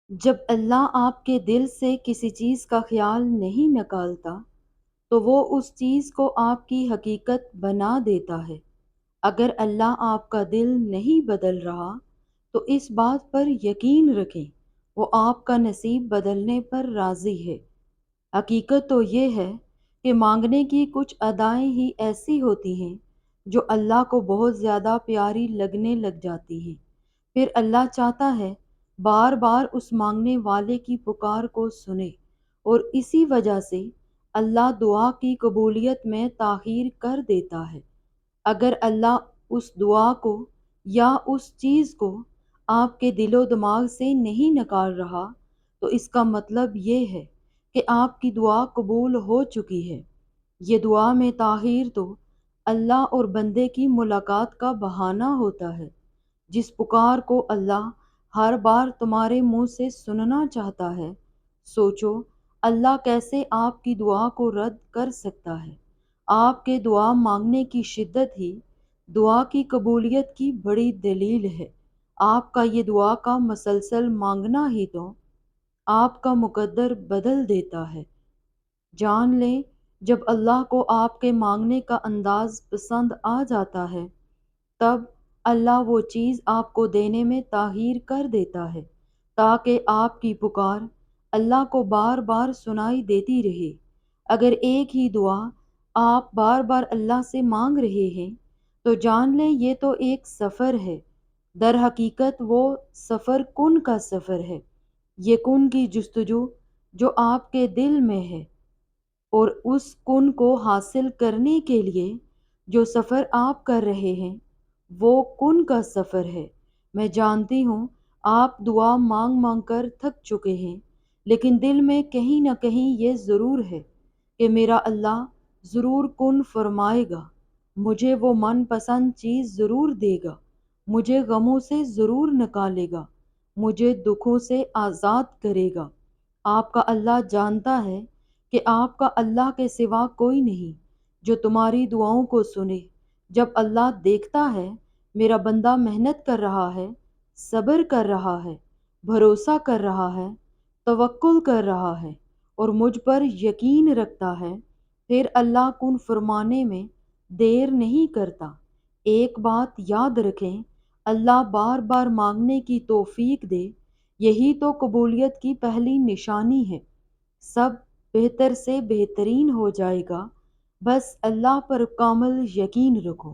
جب اللہ آپ کے دل سے کسی چیز کا خیال نہیں نکالتا تو وہ اس چیز کو آپ کی حقیقت بنا دیتا ہے۔ اگر اللہ آپ کا دل نہیں بدل رہا تو اس بات پر یقین رکھیں وہ آپ کا نصیب بدلنے پر راضی ہے۔ حقیقت تو یہ ہے کہ مانگنے کی کچھ ادائیں ہی ایسی ہوتی ہیں جو اللہ کو بہت زیادہ پیاری لگنے لگ جاتی ہیں۔ پھر اللہ چاہتا ہے بار بار اس مانگنے والے کی پکار کو سنے، اور اسی وجہ سے اللہ دعا کی قبولیت میں تاخیر کر دیتا ہے۔ اگر اللہ اس دعا کو یا اس چیز کو آپ کے دل و دماغ سے نہیں نکال رہا تو اس کا مطلب یہ ہے کہ آپ کی دعا قبول ہو چکی ہے۔ یہ دعا میں تاخیر تو اللہ اور بندے کی ملاقات کا بہانہ ہوتا ہے۔ جس پکار کو اللہ ہر بار تمہارے منہ سے سننا چاہتا ہے، سوچو اللہ کیسے آپ کی دعا کو رد کر سکتا ہے۔ آپ کے دعا مانگنے کی شدت ہی دعا کی قبولیت کی بڑی دلیل ہے۔ آپ کا یہ دعا کا مسلسل مانگنا ہی تو آپ کا مقدر بدل دیتا ہے۔ جان لیں جب اللہ کو آپ کے مانگنے کا انداز پسند آ جاتا ہے تب اللہ وہ چیز آپ کو دینے میں تاخیر کر دیتا ہے تاکہ آپ کی پکار اللہ کو بار بار سنائی دیتی رہے۔ اگر ایک ہی دعا آپ بار بار اللہ سے مانگ رہے ہیں تو جان لیں یہ تو ایک سفر ہے۔ در حقیقت وہ سفر کن کا سفر ہے۔ یہ کن کی جستجو جو آپ کے دل میں ہے، اور اس کن کو حاصل کرنے کے لیے جو سفر آپ کر رہے ہیں وہ کن کا سفر ہے۔ میں جانتی ہوں آپ دعا مانگ مانگ کر تھک چکے ہیں، لیکن دل میں کہیں نہ کہیں یہ ضرور ہے کہ میرا اللہ ضرور کن فرمائے گا، مجھے وہ من پسند چیز ضرور دے گا، مجھے غموں سے ضرور نکالے گا، مجھے دکھوں سے آزاد کرے گا۔ آپ کا اللہ جانتا ہے کہ آپ کا اللہ کے سوا کوئی نہیں جو تمہاری دعاؤں کو سنے۔ جب اللہ دیکھتا ہے میرا بندہ محنت کر رہا ہے، صبر کر رہا ہے، بھروسہ کر رہا ہے، توکل کر رہا ہے اور مجھ پر یقین رکھتا ہے، پھر اللہ کن فرمانے میں دیر نہیں کرتا۔ ایک بات یاد رکھیں، اللہ بار بار مانگنے کی توفیق دے، یہی تو قبولیت کی پہلی نشانی ہے۔ سب بہتر سے بہترین ہو جائے گا، بس اللہ پر کامل یقین رکھو۔